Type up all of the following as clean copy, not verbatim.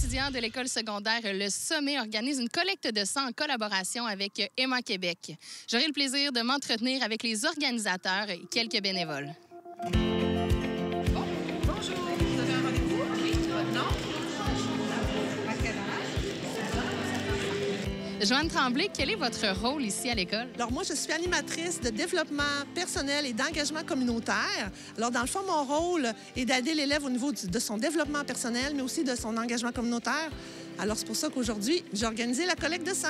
étudiants de l'école secondaire Le Sommet organisent une collecte de sang en collaboration avec Emma Québec. J'aurai le plaisir de m'entretenir avec les organisateurs et quelques bénévoles. Bonjour, vous avez un rendez-vous? Oui, votre nom? À quel âge? Joanne Tremblay, quel est votre rôle ici à l'école? Alors moi, je suis animatrice de développement personnel et d'engagement communautaire. Alors dans le fond, mon rôle est d'aider l'élève au niveau de son développement personnel, mais aussi de son engagement communautaire. Alors c'est pour ça qu'aujourd'hui, j'ai organisé la collecte de sang.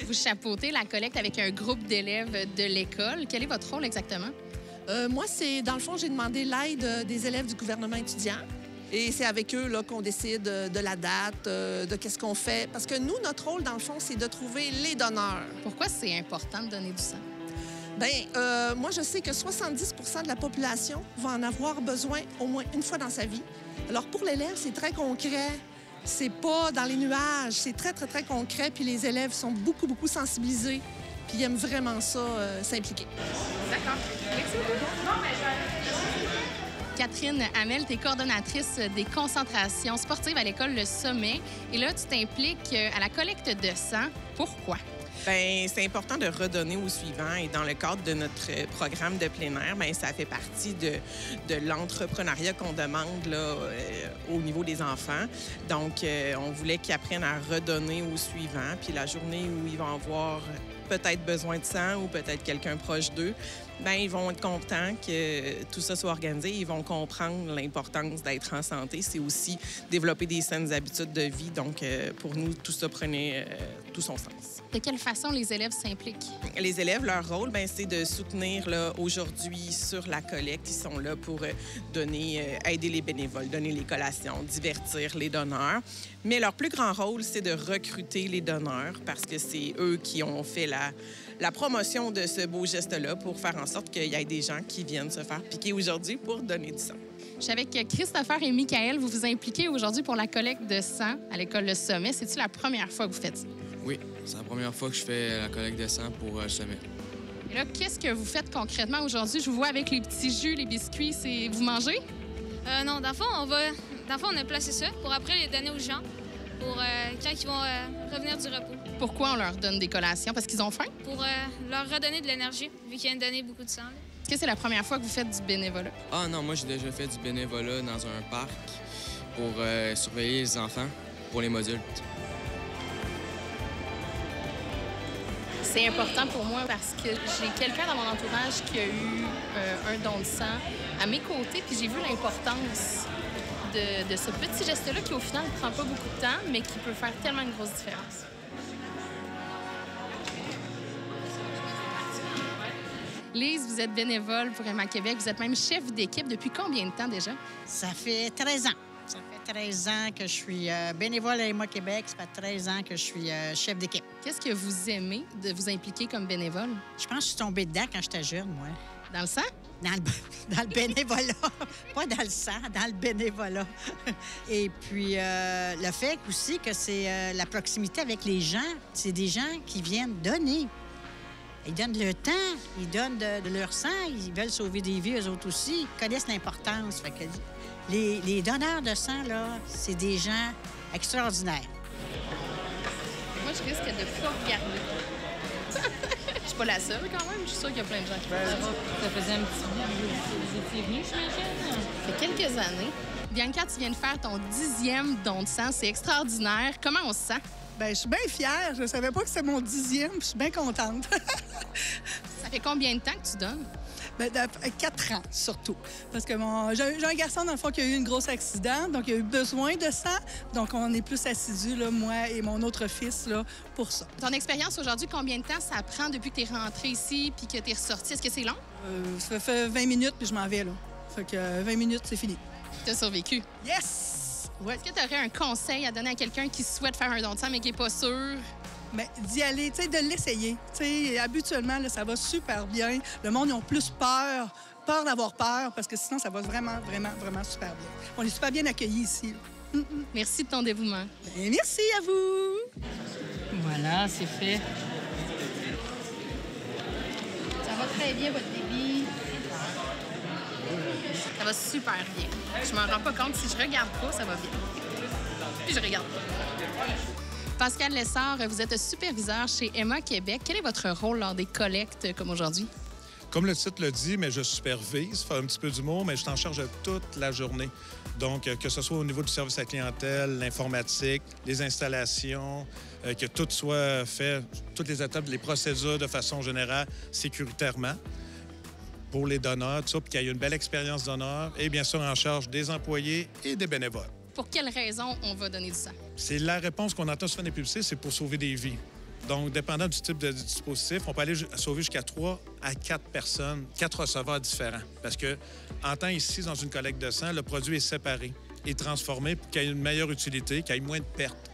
Vous chapeautez la collecte avec un groupe d'élèves de l'école. Quel est votre rôle exactement? Moi, c'est dans le fond, j'ai demandé l'aide des élèves du gouvernement étudiant. Et c'est avec eux là, qu'on décide de la date, de qu'est-ce qu'on fait. Parce que nous, notre rôle, dans le fond, c'est de trouver les donneurs. Pourquoi c'est important de donner du sang? Bien, moi, je sais que 70 de la population va en avoir besoin au moins une fois dans sa vie. Alors, pour l'élève, c'est très concret. C'est pas dans les nuages. C'est très, très, très concret. Puis les élèves sont beaucoup, beaucoup sensibilisés. Puis ils aiment vraiment ça, s'impliquer. D'accord. Merci beaucoup. Catherine Hamel, tu es coordonnatrice des concentrations sportives à l'école Le Sommet. Et là, tu t'impliques à la collecte de sang. Pourquoi? Bien, c'est important de redonner aux suivants. Et dans le cadre de notre programme de plein air, bien, ça fait partie de l'entrepreneuriat qu'on demande là, au niveau des enfants. Donc, on voulait qu'ils apprennent à redonner aux suivants. Puis la journée où ils vont avoir peut-être besoin de sang ou peut-être quelqu'un proche d'eux, bien, ils vont être contents que tout ça soit organisé. Ils vont comprendre l'importance d'être en santé. C'est aussi développer des saines habitudes de vie. Donc, pour nous, tout ça prenait tout son sens. De quelle façon les élèves s'impliquent? Les élèves, leur rôle, bien, c'est de soutenir là, aujourd'hui sur la collecte. Ils sont là pour aider les bénévoles, donner les collations, divertir les donneurs. Mais leur plus grand rôle, c'est de recruter les donneurs parce que c'est eux qui ont fait la promotion de ce beau geste-là pour faire en sorte qu'il y ait des gens qui viennent se faire piquer aujourd'hui pour donner du sang. Je suis avec Christopher et Michael. Vous vous impliquez aujourd'hui pour la collecte de sang à l'école Le Sommet. C'est-tu la première fois que vous faites ça? Oui, c'est la première fois que je fais la collecte de sang pour le Sommet. Et là, qu'est-ce que vous faites concrètement aujourd'hui? Je vous vois avec les petits jus, les biscuits. Vous mangez? Non, dans le fond, on a placé ça pour après les donner aux gens pour quand ils vont revenir du repos. Pourquoi on leur donne des collations? Parce qu'ils ont faim? Pour leur redonner de l'énergie, vu qu'ils viennent donner beaucoup de sang. Là. Est-ce que c'est la première fois que vous faites du bénévolat? Ah non, moi j'ai déjà fait du bénévolat dans un parc pour surveiller les enfants pour les modules. C'est important pour moi parce que j'ai quelqu'un dans mon entourage qui a eu un don de sang à mes côtés, puis j'ai vu l'importance de ce petit geste-là qui, au final, ne prend pas beaucoup de temps, mais qui peut faire tellement une grosse différence. Lise, vous êtes bénévole pour Emma Québec. Vous êtes même chef d'équipe depuis combien de temps déjà? Ça fait 13 ans. Ça fait 13 ans que je suis bénévole à Emma Québec. Ça fait 13 ans que je suis chef d'équipe. Qu'est-ce que vous aimez de vous impliquer comme bénévole? Je pense que je suis tombée dedans quand j'étais jeune, moi. Dans le sang? Dans le bénévolat. Pas dans le sang, dans le bénévolat. Et puis, le fait aussi que c'est la proximité avec les gens. C'est des gens qui viennent donner. Ils donnent leur temps, ils donnent de leur sang, ils veulent sauver des vies, eux autres aussi. Ils connaissent l'importance. Fait que les donneurs de sang, là, c'est des gens extraordinaires. Moi, je risque de ne pas regarder. Je suis pas la seule, quand même. Je suis sûre qu'il y a plein de gens qui font ça. Ça faisait un petit bout que vous étiez venus, j'imagine? Ça fait quelques années. Bianca, tu viens de faire ton 10e don de sang. C'est extraordinaire. Comment on se sent? Bien, je suis bien fière. Je ne savais pas que c'était mon 10e. Je suis bien contente. Ça fait combien de temps que tu donnes? Bien, 4 ans, surtout. Parce que j'ai un garçon, dans le fond, qui a eu un gros accident. Donc, il a eu besoin de sang. Donc, on est plus assidus, là, moi et mon autre fils, là, pour ça. Ton expérience aujourd'hui, combien de temps ça prend depuis que tu es rentré ici puis que tu es ressorti? Est-ce que c'est long? Ça fait 20 minutes, puis je m'en vais, là. Fait que 20 minutes, c'est fini. Tu as survécu? Yes! Ouais. Est-ce que tu aurais un conseil à donner à quelqu'un qui souhaite faire un don de sang mais qui n'est pas sûr? Bien, d'y aller, tu sais, de l'essayer. Tu sais, habituellement, là, ça va super bien. Le monde, ils ont plus peur d'avoir peur, parce que sinon, ça va vraiment, vraiment, vraiment super bien. On est super bien accueillis ici. Merci de ton dévouement. Bien, merci à vous! Voilà, c'est fait. Ça va très bien, votre bébé. Ça va super bien. Je m'en rends pas compte. Si je regarde pas, ça va bien. Puis je regarde pas. Pascal Lessard, vous êtes superviseur chez Emma Québec. Quel est votre rôle lors des collectes comme aujourd'hui? Comme le titre le dit, mais je supervise, fais un petit peu d'humour, mais je t'en charge toute la journée. Donc, que ce soit au niveau du service à la clientèle, l'informatique, les installations, que tout soit fait, toutes les étapes, les procédures de façon générale, sécuritairement pour les donneurs, tout ça, puis qu'il y ait une belle expérience donneur et bien sûr en charge des employés et des bénévoles. Pour quelles raisons on va donner du sang? C'est la réponse qu'on entend souvent des publicités, c'est pour sauver des vies. Donc, dépendant du type de dispositif, on peut aller sauver jusqu'à 3 à 4 personnes, 4 receveurs différents. Parce que, en temps ici, dans une collecte de sang, le produit est séparé et transformé pour qu'il y ait une meilleure utilité, qu'il y ait moins de pertes.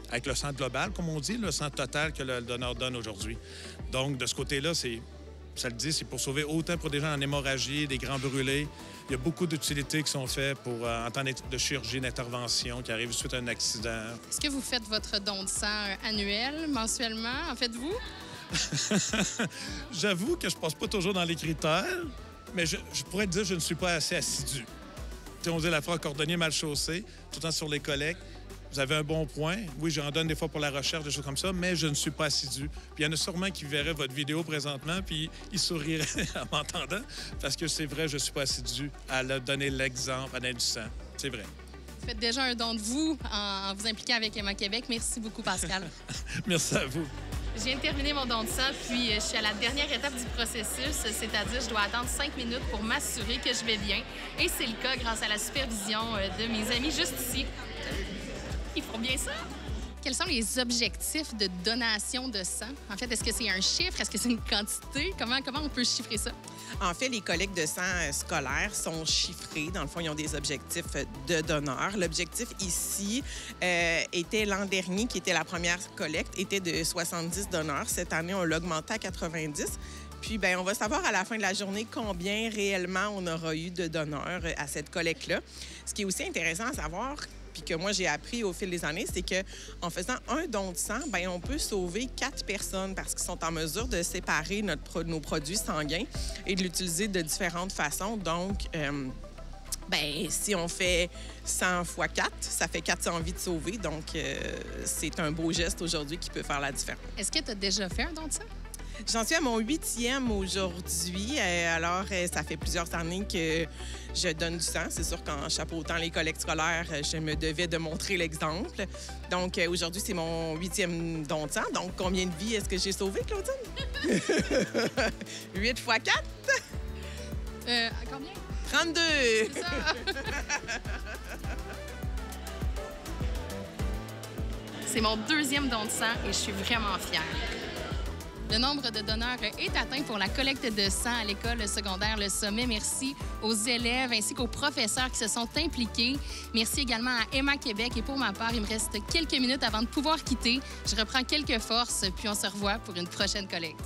Avec le sang global, comme on dit, le sang total que le donneur donne aujourd'hui. Donc, de ce côté-là, ça le dit, c'est pour sauver autant pour des gens en hémorragie, des grands brûlés. Il y a beaucoup d'utilités qui sont faites pour en temps de chirurgie, d'intervention, qui arrive suite à un accident. Est-ce que vous faites votre don de sang annuel, mensuellement? En faites-vous? J'avoue que je passe pas toujours dans les critères, mais je pourrais te dire que je ne suis pas assez assidu. On dit la phrase cordonnier mal chaussé, tout le temps sur les collectes. Vous avez un bon point. Oui, j'en donne des fois pour la recherche, des choses comme ça, mais je ne suis pas assidu. Puis il y en a sûrement qui verraient votre vidéo présentement, puis ils souriraient en m'entendant, parce que c'est vrai, je ne suis pas assidu à donner l'exemple, à donner du sang. C'est vrai. Vous faites déjà un don de vous en vous impliquant avec Emma Québec. Merci beaucoup, Pascal. Merci à vous. Je viens de terminer mon don de sang, puis je suis à la dernière étape du processus, c'est-à-dire je dois attendre 5 minutes pour m'assurer que je vais bien. Et c'est le cas grâce à la supervision de mes amis juste ici. Ils font bien ça. Quels sont les objectifs de donation de sang? En fait, est-ce que c'est un chiffre? Est-ce que c'est une quantité? Comment on peut chiffrer ça? En fait, les collectes de sang scolaires sont chiffrées. Dans le fond, ils ont des objectifs de donneurs. L'objectif ici était l'an dernier, qui était la première collecte, était de 70 donneurs. Cette année, on l'a augmenté à 90. Puis, bien, on va savoir à la fin de la journée combien réellement on aura eu de donneurs à cette collecte-là. Ce qui est aussi intéressant à savoir, puis que moi, j'ai appris au fil des années, c'est qu'en faisant un don de sang, bien, on peut sauver 4 personnes parce qu'ils sont en mesure de séparer nos produits sanguins et de l'utiliser de différentes façons. Donc, bien, si on fait 100 x 4, ça fait 400 vies de sauver. Donc, c'est un beau geste aujourd'hui qui peut faire la différence. Est-ce que tu as déjà fait un don de sang? J'en suis à mon 8e aujourd'hui. Alors, ça fait plusieurs années que je donne du sang. C'est sûr qu'en chapeautant les collectes scolaires, je me devais de montrer l'exemple. Donc, aujourd'hui, c'est mon 8e don de sang. Donc, combien de vies est-ce que j'ai sauvé, Claudine? 8 x 4? Combien? 32! C'est ça! C'est mon 2e don de sang et je suis vraiment fière. Le nombre de donneurs est atteint pour la collecte de sang à l'école secondaire Le Sommet. Merci aux élèves ainsi qu'aux professeurs qui se sont impliqués. Merci également à Emma Québec. Et pour ma part, il me reste quelques minutes avant de pouvoir quitter. Je reprends quelques forces, puis on se revoit pour une prochaine collecte.